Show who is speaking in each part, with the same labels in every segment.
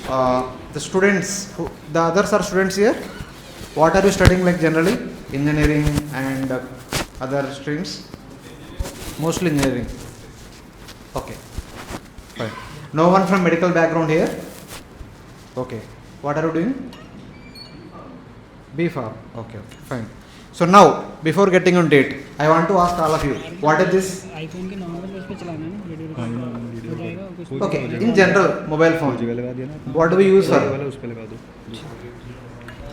Speaker 1: The students, the others are students here. What are you studying like generally? Engineering and other streams? Mostly engineering. Okay, fine. No one from medical background here? Okay. What are you doing? B Farm. Okay, fine. So now, before getting on date, I want to ask all of you, what is this? Okay, in general, mobile phone. What do we use for?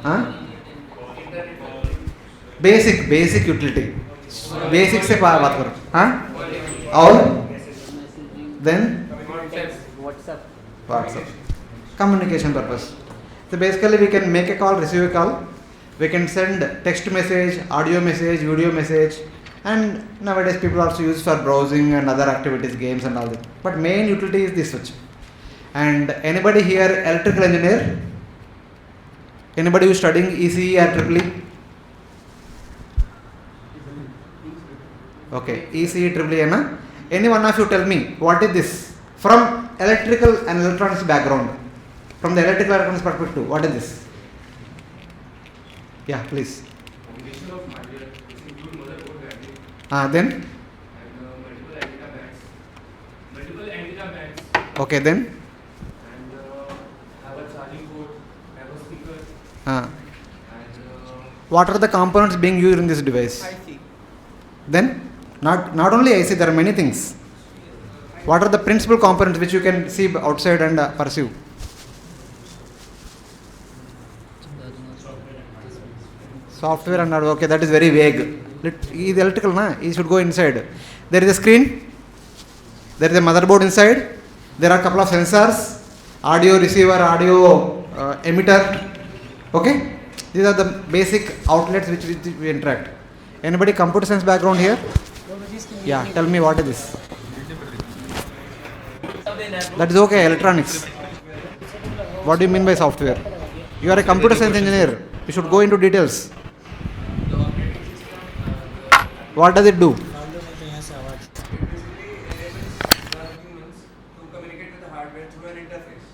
Speaker 1: Huh? Basic utility. Basic से बात करो. हाँ? और? Then? WhatsApp. Communication purpose. So basically we can make a call, receive a call. We can send text message, audio message, video message, and nowadays people also use for browsing and other activities, games and all that. But main utility is this switch. And anybody here electrical engineer? Anybody who is studying ECE or EEE? Okay, ECE, EEE, na? Any one of you tell me what is this from electrical and electronics background? From the electrical electronics perspective, what is this? Yeah, please.
Speaker 2: Combination of hardware, which include motherboard battery.
Speaker 1: Then?
Speaker 2: And multiple antenna bands.
Speaker 1: Okay, then?
Speaker 2: And have a charging port, have a speaker.
Speaker 1: And
Speaker 2: And
Speaker 1: what are the components being used in this device?
Speaker 2: IC.
Speaker 1: Then? Not only IC, there are many things. What are the principal components which you can see outside and perceive? Software and hardware. Okay, that is very vague. Is electrical, na? It should go inside. There is a screen. There is a motherboard inside. There are a couple of sensors, audio receiver, audio emitter. Okay, these are the basic outlets which we interact. Anybody computer science background here? Yeah, tell me what is this? That is okay, electronics. What do you mean by software? You are a computer science engineer. You should go into details. What does it do?
Speaker 2: To communicate with the hardware through an interface.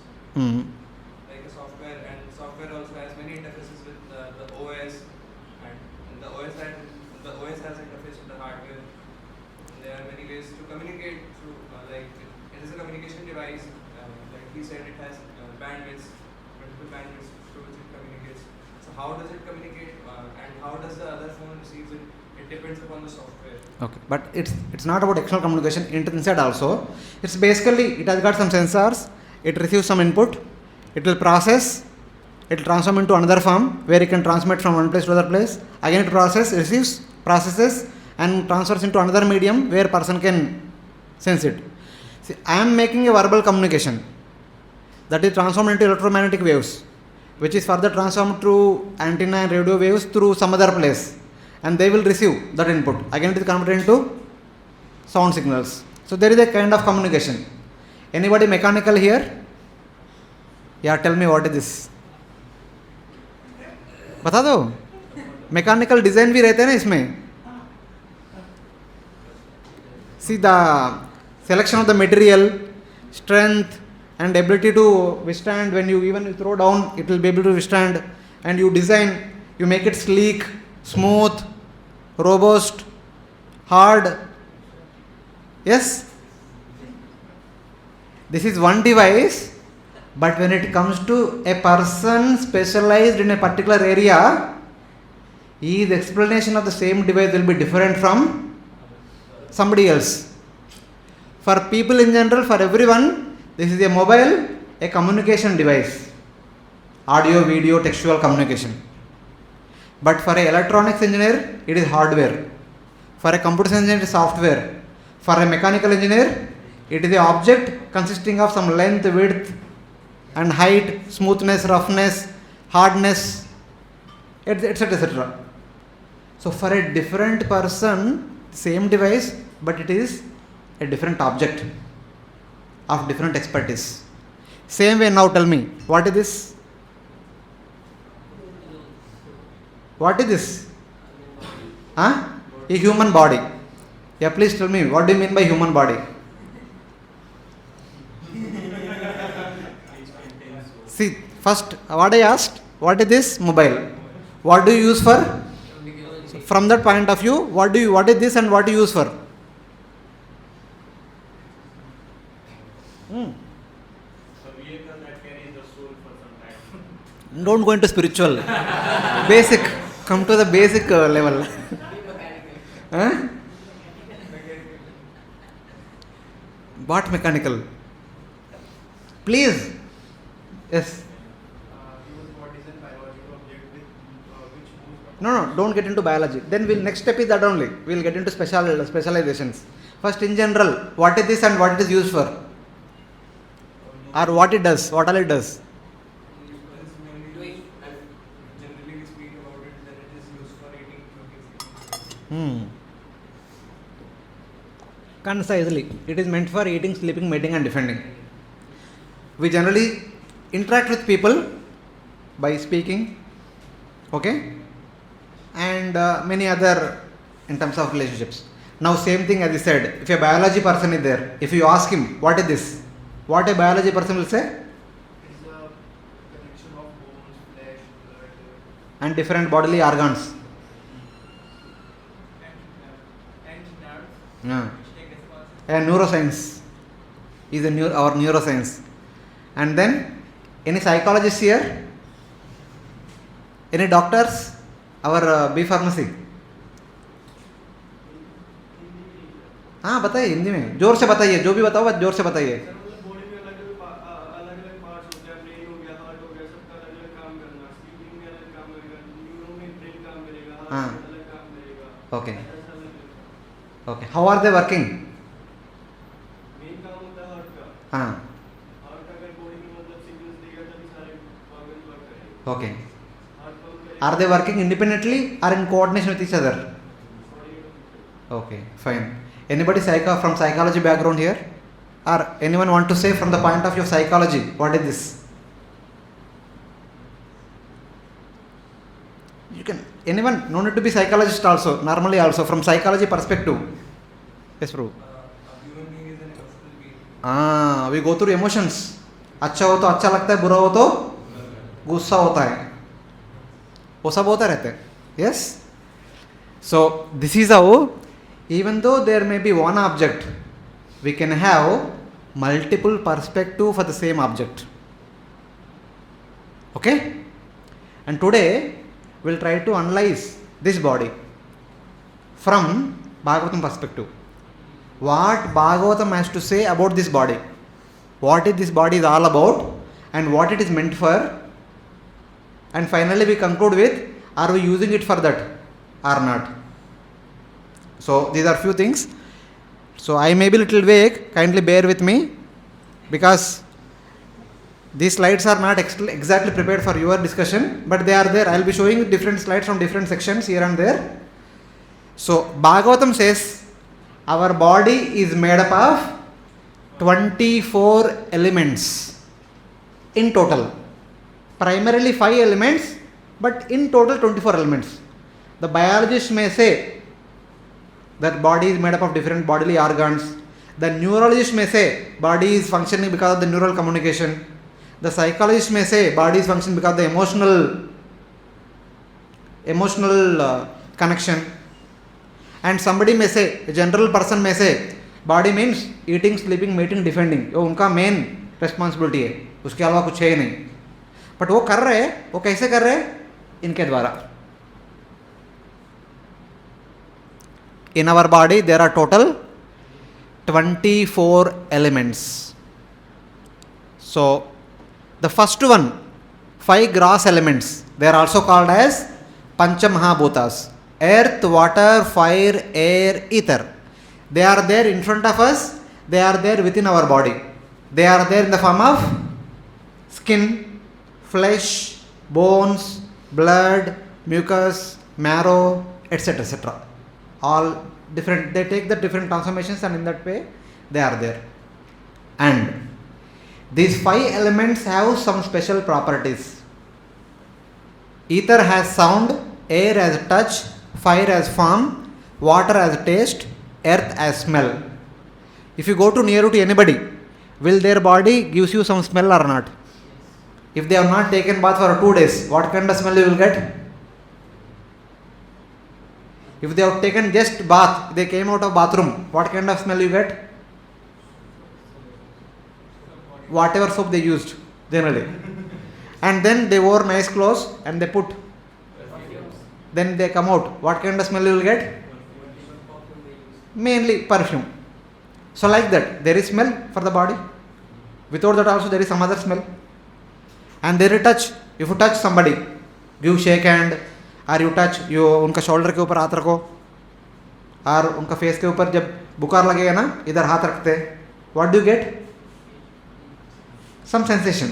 Speaker 2: Like a software, and software also has many interfaces with the OS, and the OS has interface with the hardware. And there are many ways to communicate through, like it is a communication device. Like he said, it has bandwidths, multiple bandwidths through which it communicates. So how does it communicate, and how does the other phone receive it? It depends upon the software.
Speaker 1: Okay, but it's not about external communication. Inside also, it's basically, it has got some sensors. It receives some input. It will process. It will transform into another form where it can transmit from one place to other place. Again, it receives, processes, and transfers into another medium where person can sense it. See, I am making a verbal communication that is transformed into electromagnetic waves, which is further transformed through antenna and radio waves through some other place. And they will receive that input. Again, it is converted into sound signals. So there is a kind of communication. Anybody mechanical here? Yeah, tell me what is this? बता दो. Mechanical design भी रहते हैं ना इसमें. See the selection of the material, strength and ability to withstand. When you even throw down, it will be able to withstand. And you design, you make it sleek, smooth, robust, hard. Yes? This is one device, but when it comes to a person specialized in a particular area, his explanation of the same device will be different from somebody else. For people in general, for everyone, this is a mobile, a communication device. Audio, video, textual communication. But for an electronics engineer, it is hardware. For a computer science engineer, it is software. For a mechanical engineer, it is an object consisting of some length, width, and height, smoothness, roughness, hardness, etc. etc. So for a different person, same device, but it is a different object of different expertise. Same way, now tell me, what is this? What is this? A human body. Yeah, please tell me, what do you mean by human body? See, first, what I asked, what is this? Mobile. What do you use for? So from that point of view, what is this and what do you use for?
Speaker 3: A vehicle that carries the soul for some time.
Speaker 1: Don't go into spiritual. Basic. Come to the basic level. Huh? What mechanical? Please. Yes.
Speaker 3: Use what is a biological object with which moves.
Speaker 1: No, don't get into biology. Then next step is that only. We'll get into specializations. First, in general, what is this and what it is used for? Or what it does, what all it does.
Speaker 2: Generally we speak about it, then it is used for eating, drinking.
Speaker 1: Concisely, it is meant for eating, sleeping, mating and defending. We generally interact with people by speaking, okay, and many other in terms of relationships. Now same thing as I said, if a biology person is there, if you ask him, what is this? What a biology person will say?
Speaker 3: It's a connection of bones, flesh, blood,
Speaker 1: And different bodily organs.
Speaker 2: And nerves,
Speaker 1: Yeah.
Speaker 2: which take responses.
Speaker 1: A neuroscience is our neuroscience. And then, any psychologists here? Any doctors? Our B pharmacy. हाँ बताइए हिंदी में जोर से बताइए जो भी बताओ बस जोर से बताइए.
Speaker 3: बॉडी में अलग-अलग पार्ट्स होते हैं, ब्रेन हो गया, हार्ट हो गया, सबका अलग-अलग काम करना, स्लीपिंग में अलग काम करेगा, न्यूरो में ब्रेन काम करेगा, हार्ट में अलग काम करेगा.
Speaker 1: Okay.
Speaker 3: ऐसा अलग
Speaker 1: Okay. How are they working?
Speaker 3: Main काम होता है हार्ट का.
Speaker 1: हाँ.
Speaker 3: हार्ट अगर बॉडी में मतलब सिग्नल्स देगा तभी सारे ऑर्गन वर्क करेंगे.
Speaker 1: Okay.
Speaker 3: हार्ट पंप करेगा.
Speaker 1: Are they working independently or in coordination with each other?
Speaker 3: Body में
Speaker 1: Okay. Fine. Anybody from psychology background here? Or anyone want to say from the point of view of psychology, what is this? You can, anyone, no need to be psychologist also, normally also, from psychology perspective. Yes, Prabhu.
Speaker 2: A human being is an emotional being.
Speaker 1: We go through emotions. अच्छा हो तो अच्छा लगता है, बुरा हो तो गुस्सा होता है, वो सब होता रहता है. Yes? So, this is how, even though there may be one object, we can have multiple perspective for the same object. Okay? And today, we'll try to analyze this body from Bhagavatam perspective. What Bhagavatam has to say about this body. What is this body is all about and what it is meant for. And finally we conclude with, are we using it for that or not. So these are few things. So I may be little vague, kindly bear with me, because these slides are not exactly prepared for your discussion, but they are there. I will be showing different slides from different sections here and there. So Bhagavatam says our body is made up of 24 elements in total. Primarily 5 elements, but in total 24 elements. The biologist may say that body is made up of different bodily organs. The neurologist may say body is functioning because of the neural communication. The psychologist may say body is functioning because of the emotional connection. And somebody may say, a general person may say, body means eating, sleeping, mating, defending. वो उनका main responsibility है, उसके अलावा कुछ है ही नहीं. But वो कर रहे हैं, वो कैसे कर रहे हैं? इनके द्वारा. In our body, there are total 24 elements. So, the first one, 5 gross elements, they are also called as Pancha Mahabhutas. Earth, water, fire, air, ether. They are there in front of us, they are there within our body. They are there in the form of skin, flesh, bones, blood, mucus, marrow, etc. etc. All different, they take the different transformations and in that way they are there. And these 5 elements have some special properties. Ether has sound, air has touch, fire has form, water has taste, earth has smell. If you go to near to anybody, will their body gives you some smell or not? if they have not taken bath for 2 days, what kind of smell you will get? If they have taken just bath, they came out of bathroom, what kind of smell you get? Whatever soap they used generally. And then they wore nice clothes and they put. Then they come out. What kind of smell you will get? Mainly perfume. So like that, there is smell for the body. Without that also there is some other smell. And there is touch. If you touch somebody, you shake hand, or you touch, you उनका shoulder के ऊपर हाथ रखो, और उनका face के ऊपर जब बुखार लगेगा ना, इधर हाथ रखते, what do you get? Some sensation,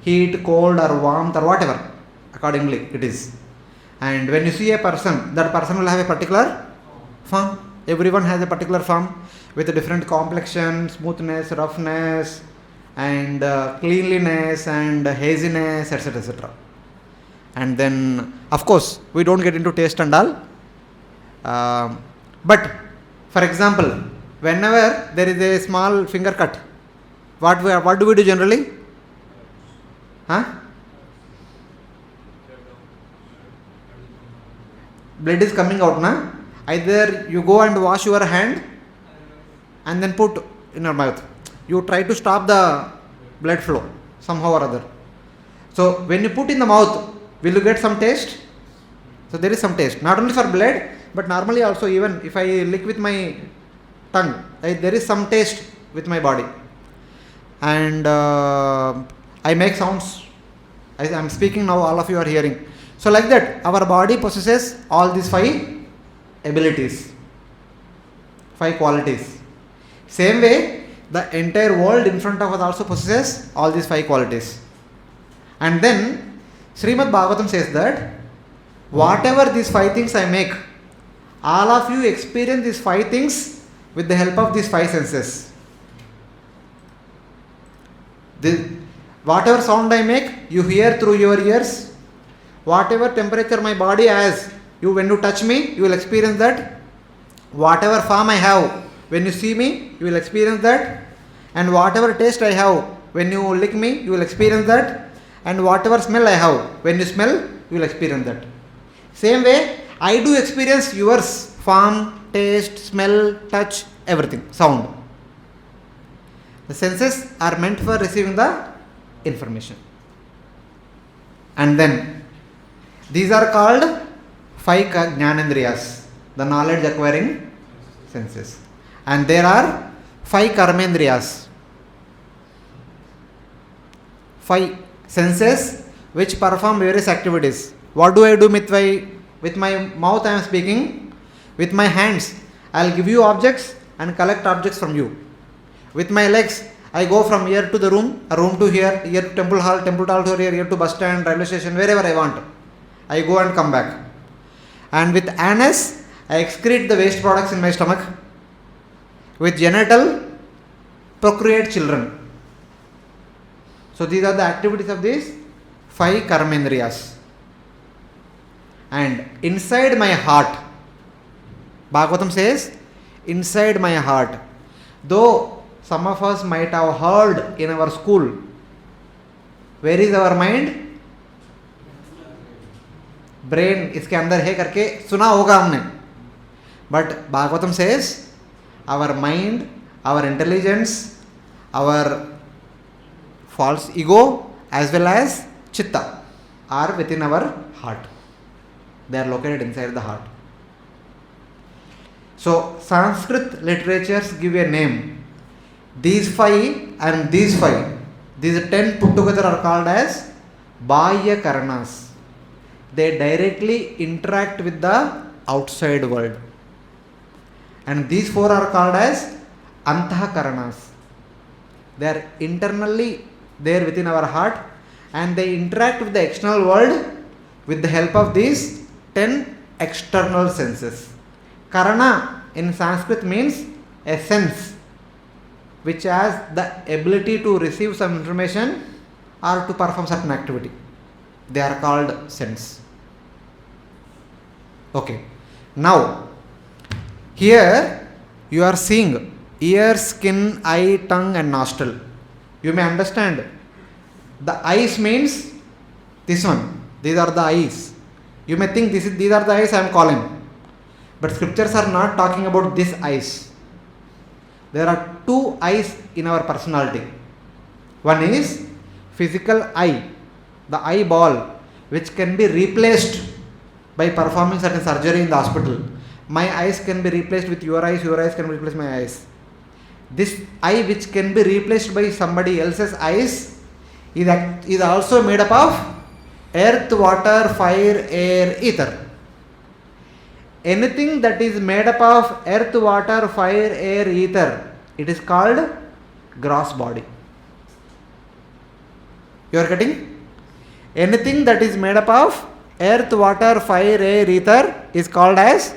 Speaker 1: heat, cold or warmth or whatever, accordingly it is. And when you see a person, that person will have a particular form. Everyone has a particular form with a different complexion, smoothness, roughness, and cleanliness and haziness, etc., etc. And then, of course, we don't get into taste and all. But, for example, whenever there is a small finger cut, what do we do generally? Huh? Blood is coming out, na? Either you go and wash your hand and then put in your mouth. You try to stop the blood flow somehow or other. So when you put in the mouth, will you get some taste? So there is some taste. Not only for blood, but normally also even if I lick with my tongue, there is some taste with my body. And I make sounds. I am speaking now, all of you are hearing. So like that, our body possesses all these 5 abilities, 5 qualities. Same way, the entire world in front of us also possesses all these 5 qualities. And then, Srimad Bhagavatam says that, whatever these 5 things I make, all of you experience these 5 things with the help of these 5 senses. Whatever sound I make, you hear through your ears. Whatever temperature my body has, when you touch me, you will experience that. Whatever form I have, when you see me, you will experience that. And whatever taste I have, when you lick me, you will experience that. And whatever smell I have, when you smell, you will experience that. Same way, I do experience yours, form, taste, smell, touch, everything, sound. The senses are meant for receiving the information. And then, these are called 5 jnanendriyas, the knowledge acquiring senses. And there are 5 karmendriyas, 5 senses which perform various activities. What do I do with my mouth? I am speaking. With my hands, I will give you objects and collect objects from you. With my legs, I go from here to the room, a room to here to temple hall to here to bus stand, railway station, wherever I want. I go and come back. And with anus, I excrete the waste products in my stomach. With genital, procreate children. So these are the activities of these 5 karmendriyas. And inside my heart, Bhagavatam says, inside my heart, though some of us might have heard in our school, where is our mind? Brain इसके अंदर है करके सुना होगा हमने. But Bhagavatam says, our mind, our intelligence, our false ego as well as chitta are within our heart. They are located inside the heart. So Sanskrit literatures give a name. These 5 and these 5, these 10 put together are called as Bahya Karanas. They directly interact with the outside world. And these 4 are called as Antaha Karanas. They are internally there within our heart and they interact with the external world with the help of these 10 external senses. Karana in Sanskrit means a sense which has the ability to receive some information or to perform certain activity. They are called sense. Okay. Now, here you are seeing ear, skin, eye, tongue and nostril. You may understand The eyes means this one. These are the eyes. You may think these are the eyes I am calling. But scriptures are not talking about these eyes. There are two eyes in our personality. One is physical eye, the eyeball, which can be replaced by performing certain surgery in the hospital. My eyes can be replaced with your eyes can replace my eyes. This eye which can be replaced by somebody else's eyes is also made up of earth, water, fire, air, ether. Anything that is made up of earth, water, fire, air, ether, it is called gross body. You are getting? Anything that is made up of earth, water, fire, air, ether is called as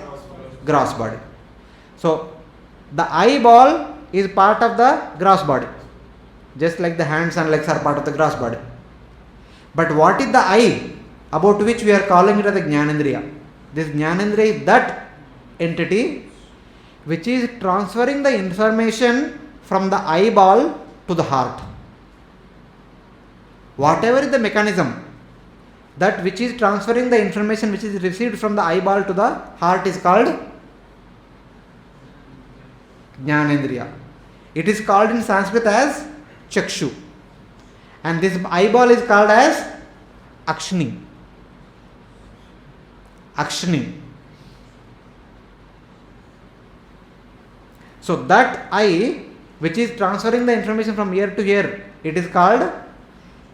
Speaker 1: gross body. So, the eyeball is part of the gross body. Just like the hands and legs are part of the gross body. But what is the eye about which we are calling it as the Jnanendriya? This Jnanendriya is that entity which is transferring the information from the eyeball to the heart. Whatever is the mechanism, that which is transferring the information which is received from the eyeball to the heart is called Jnanendriya. It is called in Sanskrit as Chakshu. And this eyeball is called as Akshini. Akshini. So that eye which is transferring the information from ear to ear, it is called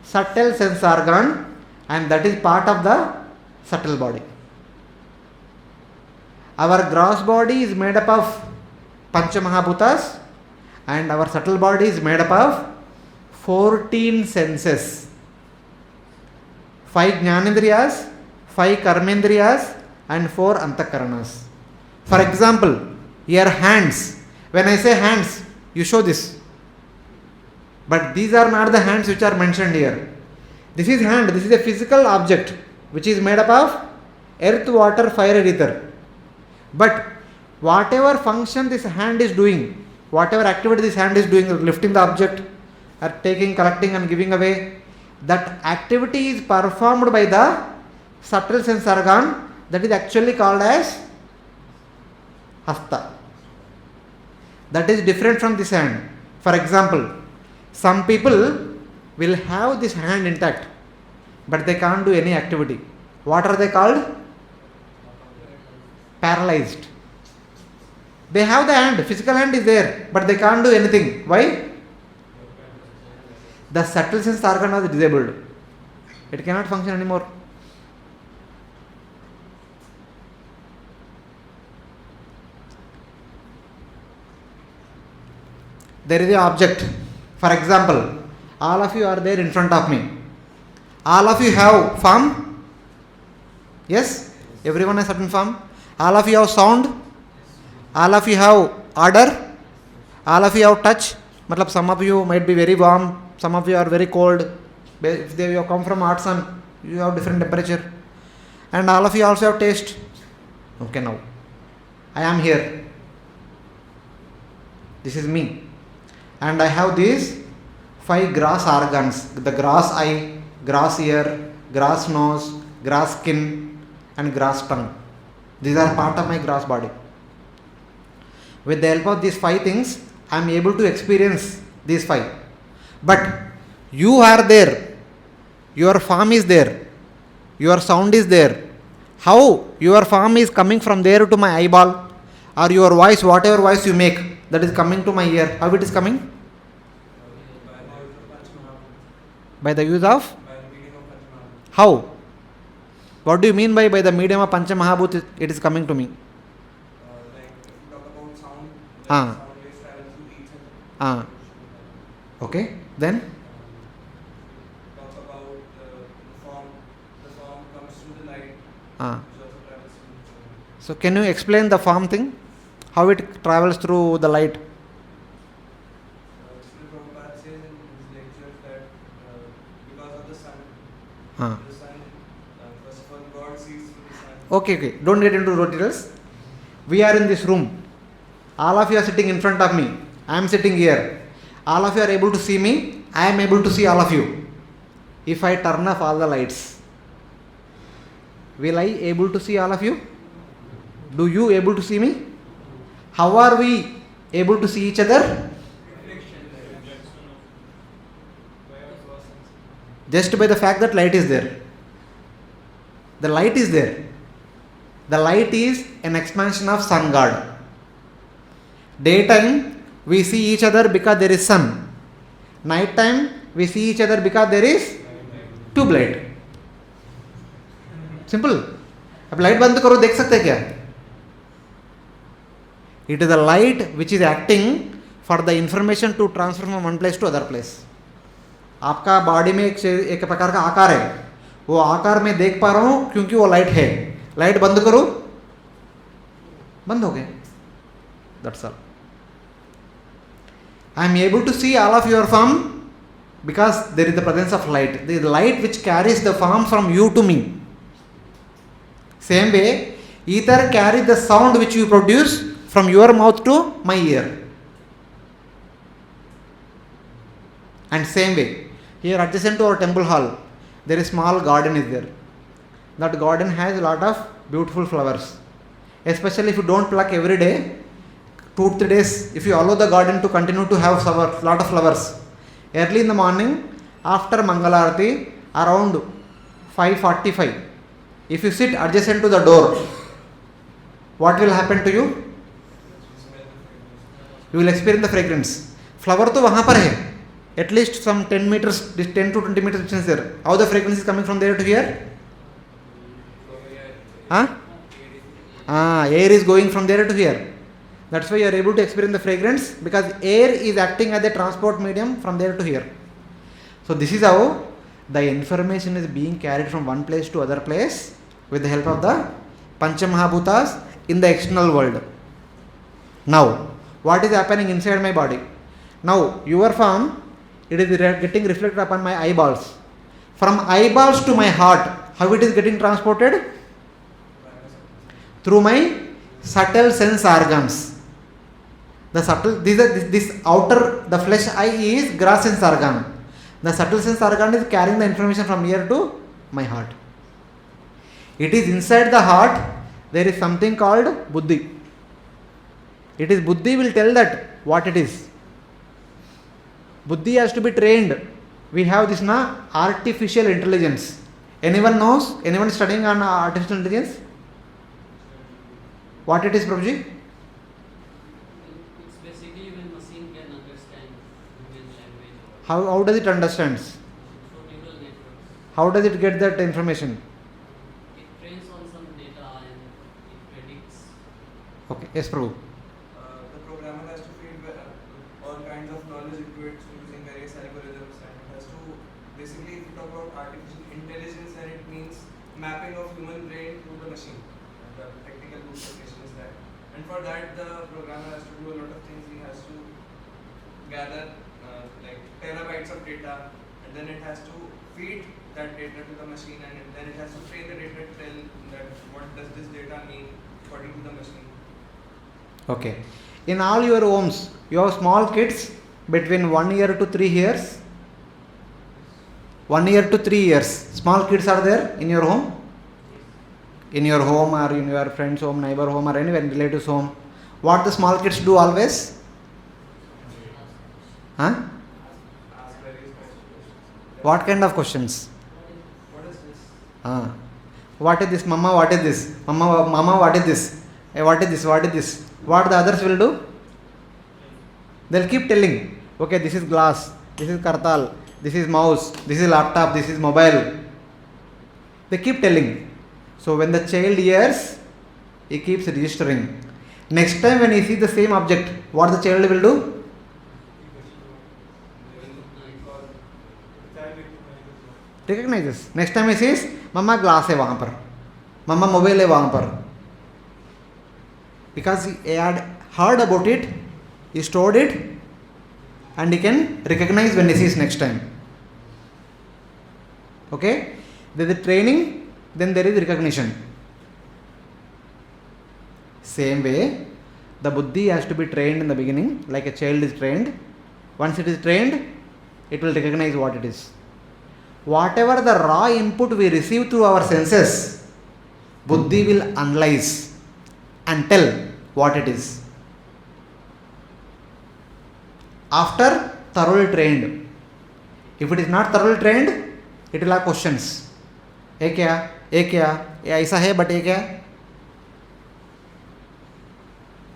Speaker 1: subtle sense organ, and that is part of the subtle body. Our gross body is made up of Pancha Mahabhutas, and our subtle body is made up of 14 senses. 5 Jnanendriyas, 5 Karmendriyas, and 4 Antakaranas. For example, your hands. When I say hands, you show this. But these are not the hands which are mentioned here. This is hand. This is a physical object which is made up of earth, water, fire, ether. But whatever function this hand is doing, whatever activity this hand is doing, lifting the object, or taking, collecting and giving away, that activity is performed by the subtle sense organ that is actually called as hasta. That is different from this hand. For example, some people will have this hand intact, but they can't do any activity. What are they called? Paralyzed. They have the hand, physical hand is there, but they can't do anything. Why? The subtle sense organ is disabled. It cannot function anymore. There is an object. For example, all of you are there in front of me. All of you have form? Yes? Everyone has certain form. All of you have sound. All of you have odor. All of you have touch. Matlab, some of you might be very warm. Some of you are very cold. If they have come from hot sun, you have different temperature. And all of you also have taste. Okay, now I am here. This is me. And I have these 5 gross organs. The gross eye, gross ear, gross nose, gross skin and gross tongue. These are part of my gross body. With the help of these 5 things, I am able to experience these 5. But you are there. Your form is there. Your sound is there. How your form is coming from there to my eyeball, or your voice, whatever voice you make, that is coming to my ear. How it is coming? By the use of? How? What do you mean by the medium of Pancha Mahabhut it is coming to me?
Speaker 2: Like if you talk about sound,
Speaker 1: Ah.
Speaker 2: sound waves travel through each other.
Speaker 1: Okay. Then?
Speaker 2: Talk about the form comes through the light, which
Speaker 1: Ah.
Speaker 2: also travels through.
Speaker 1: So can you explain the form thing? How it travels through the light?
Speaker 2: Srila Prabhupada says in his lectures that because of the sun,
Speaker 1: Ah.
Speaker 2: the sun, first of all, God sees through the sun.
Speaker 1: Okay. Don't get into details. We are in this room. All of you are sitting in front of me. I am sitting here. All of you are able to see me. I am able to see all of you. if I turn off all the lights, will I able to see all of you? Do you able to see me? How are we able to see each other? Just by the fact that light is there. The light is there. The light is an expansion of sun god. Daytime we see each other because there is sun. Night time we see each other because there is tube light. Simple. अब light बंद करो देख सकते हैं क्या? It is the light which is acting for the information to transfer from one place to other place. आपका body में एक प्रकार का आकार है, वो आकार में देख पा रहा हूं क्योंकि वो लाइट है. लाइट बंद करो, बंद हो गए. That's all. I am able to see all of your form because there is the presence of light. The light which carries the form from you to me. Same way, ether carries the sound which you produce from your mouth to my ear. And same way, here adjacent to our temple hall, there is small garden is there. That garden has a lot of beautiful flowers. Especially if you don't pluck every day, 2-3 days, if you allow the garden to continue to have lot of flowers. Early in the morning, after Mangalarati, around 5:45, if you sit adjacent to the door, what will happen to you? You will experience the fragrance. Flower to wahan par hai. At least some 10 meters, 10 to 20 meters distance there. How the fragrance is coming from there to here? Air is going from there to here. That's why you are able to experience the fragrance, because air is acting as a transport medium from there to here. So this is how the information is being carried from one place to other place with the help of the Panchamahabhutas in the external world. Now, what is happening inside my body? Now, your form, it is getting reflected upon my eyeballs. From eyeballs to my heart, how it is getting transported? Through my subtle sense organs. The subtle, this outer, the flesh eye is gross sense organ. The subtle sense organ is carrying the information from here to my heart. It is inside the heart, there is something called buddhi. It is buddhi will tell that what it is. Buddhi has to be trained. We have this artificial intelligence. Anyone knows? Anyone studying on artificial intelligence? What it is, Prabhuji?
Speaker 4: It's basically when machine can understand human language.
Speaker 1: How does it understand?
Speaker 4: Through neural networks.
Speaker 1: How does it get that information?
Speaker 4: It trains on some data and it predicts.
Speaker 1: Okay, yes, Prabhu.
Speaker 2: The programmer has to feed all kinds of knowledge into it using various algorithms, and it has to basically, if you talk about artificial intelligence, then it means mapping of human brain to the machine. And the technical definition is that. And for that, the programmer has to do a lot of things. He has to gather like terabytes of data, and then it has to feed that data to the machine, and then it has to train the data to tell that what does this data mean according to the machine.
Speaker 1: Okay. In all your homes, you have small kids between 1 year to 3 years. 1 year to 3 years. Small kids are there in your home? In your home or in your friend's home, neighbor home, or anywhere in relative's home. What the small kids do always? Huh?
Speaker 2: Ask various questions.
Speaker 1: What kind of questions?
Speaker 2: What is this?
Speaker 1: What is this? Mama, what is this? Mama, what is this? Hey, what is this? What is this? What the others will do? They'll keep telling. Okay, this is glass. This is kartal. This is mouse. This is laptop. This is mobile. They keep telling. So when the child hears, he keeps registering. Next time when he sees the same object, what the child will do? Recognizes. Next time he says, Mama glass hai wahan par. Mama mobile hai wahan par. Because he had heard about it, he stored it, and he can recognize when he sees next time. Okay? There is training, then there is recognition. Same way, the buddhi has to be trained in the beginning, like a child is trained. Once it is trained, it will recognize what it is. whatever the raw input we receive through our senses, buddhi will analyze and tell what it is. After thoroughly trained. If it is not thoroughly trained, it will have questions. ये क्या? ये ऐसा है but ये क्या?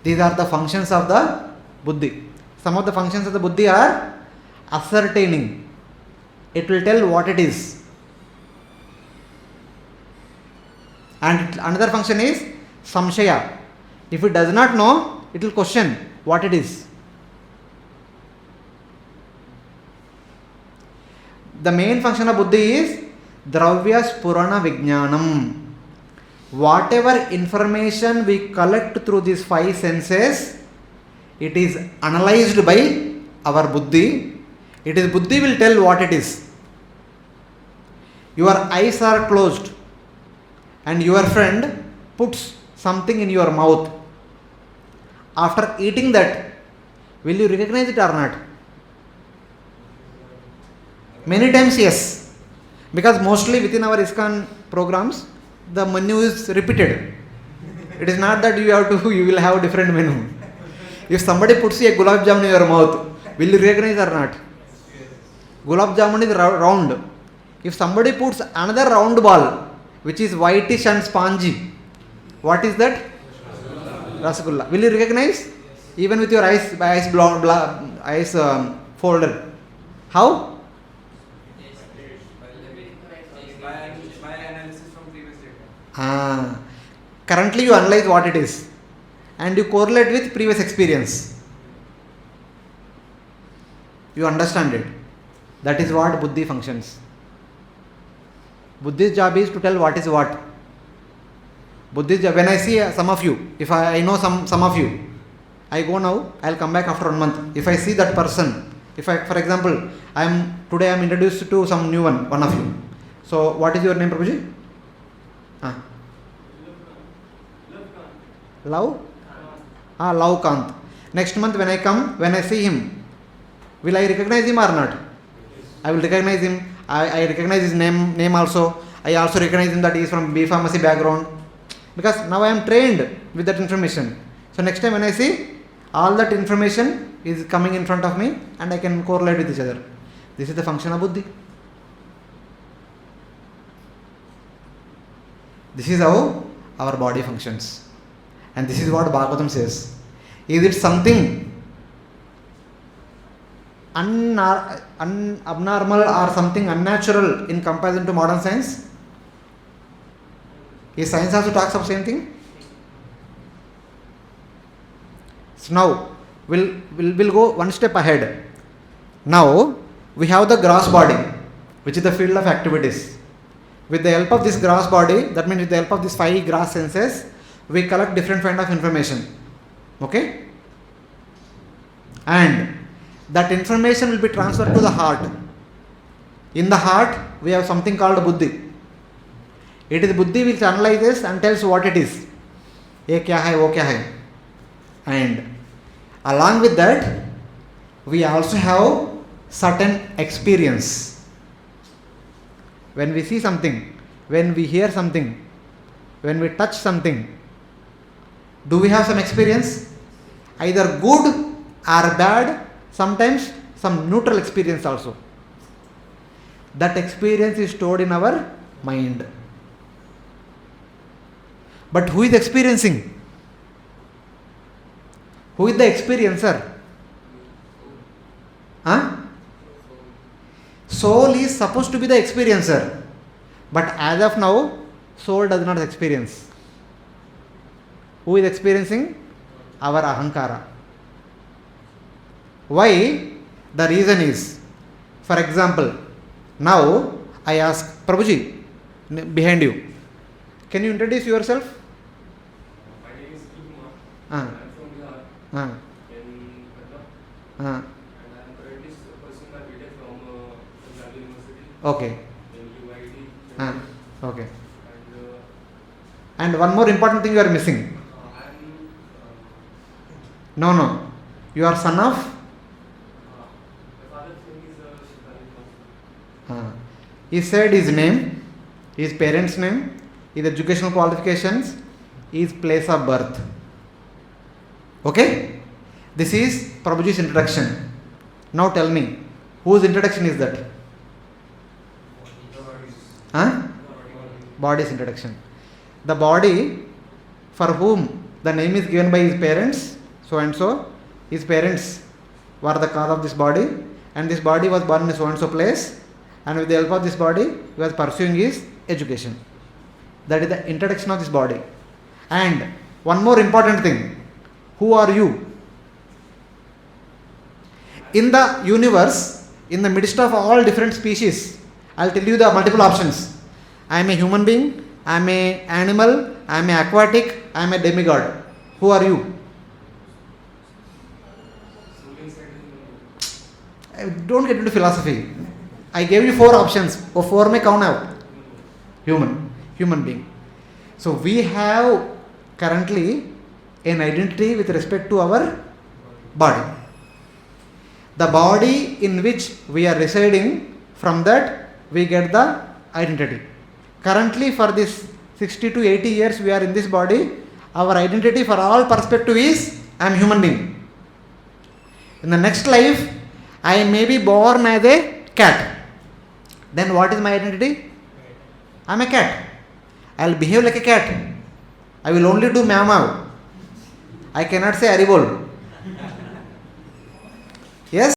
Speaker 1: These are the functions of the buddhi. Some of the functions of the buddhi are ascertaining. It will tell what it is. And another function is samshaya. If it does not know, it will question what it is. The main function of buddhi is dravya spurana vijnanam. Whatever information we collect through these five senses, it is analyzed by our buddhi. It is buddhi will tell what it is. Your eyes are closed and your friend puts something in your mouth. After eating that, will you recognize it or not? Many times yes, because mostly within our ISKCON programs, the menu is repeated. It is not that you will have a different menu. If somebody puts a gulab jamun in your mouth, will you recognize or not? Gulab jamun is round. If somebody puts another round ball, which is whitish and spongy, what is that? Rasgulla. Will you recognize? Even with your eyes folded. How?
Speaker 2: By analysis from previous data.
Speaker 1: Currently you analyze what it is and you correlate with previous experience. You understand it. That is what buddhi functions. Buddhi's job is to tell what is what. Buddhi's job, when I see some of you, if I know some of you, I go now, I will come back after 1 month. If I see that person, for example, today I am introduced to some new one of you. So what is your name, Prabhuji? Love? Love Kant. Next month when I come, when I see him, will I recognize him or not? I will recognize him. I recognize his name also. I also recognize him that he is from B Pharmacy background. Because now I am trained with that information. So next time when I see, all that information is coming in front of me and I can correlate with each other. This is the function of buddhi. This is how our body functions. And this is what Bhagavatam says. Is it something abnormal or something unnatural in comparison to modern science? Is science also talks of same thing? So now we'll go one step ahead. Now we have the gross body, which is the field of activities. With the help of this gross body, that means with the help of these 5 gross senses, we collect different kind of information. Okay? And that information will be transferred to the heart. In the heart, we have something called buddhi. It is buddhi which analyzes and tells what it is. Ye kya hai, wo kya hai. And along with that, we also have certain experience. When we see something, when we hear something, when we touch something, do we have some experience? Either good or bad, sometimes some neutral experience also. That experience is stored in our mind. But who is experiencing? Who is the experiencer? Soul is supposed to be the experiencer. But as of now, soul does not experience. Who is experiencing? Our ahankara. Why? The reason is, for example, now I ask Prabhuji, behind you, can you introduce yourself?
Speaker 3: My name is Kumar.
Speaker 1: I
Speaker 3: am from Bihar in Patna. And I am currently pursuing my BTech from Punjab University
Speaker 1: Okay.
Speaker 3: in IIT.
Speaker 1: Okay.
Speaker 3: And
Speaker 1: And one more important thing you are missing.
Speaker 3: I am
Speaker 1: No. You are son of?
Speaker 3: my father's name is Shikari.
Speaker 1: He said his name, his parents' name, his educational qualifications, his place of birth. Okay? This is Prabhuji's introduction. Now tell me, whose introduction is that? Huh? Body's introduction. The body for whom the name is given by his parents, so and so, his parents were the cause of this body, and this body was born in so and so place, and with the help of this body, he was pursuing his education. That is the introduction of this body. And one more important thing, who are you? In the universe, in the midst of all different species, I'll tell you the multiple options. I am a human being, I am an animal, I am an aquatic, I am a demigod. Who are you? Don't get into philosophy. I gave you 4 options. Or 4 may count out. Human being. So we have currently an identity with respect to our body. The body in which we are residing, from that we get the identity. Currently for this 60 to 80 years we are in this body, our identity for all perspective is I am human being. In the next life, I may be born as a cat. Then what is my identity? I am a cat. I will behave like a cat. I will only do meow meow. I cannot say Haribol. Yes?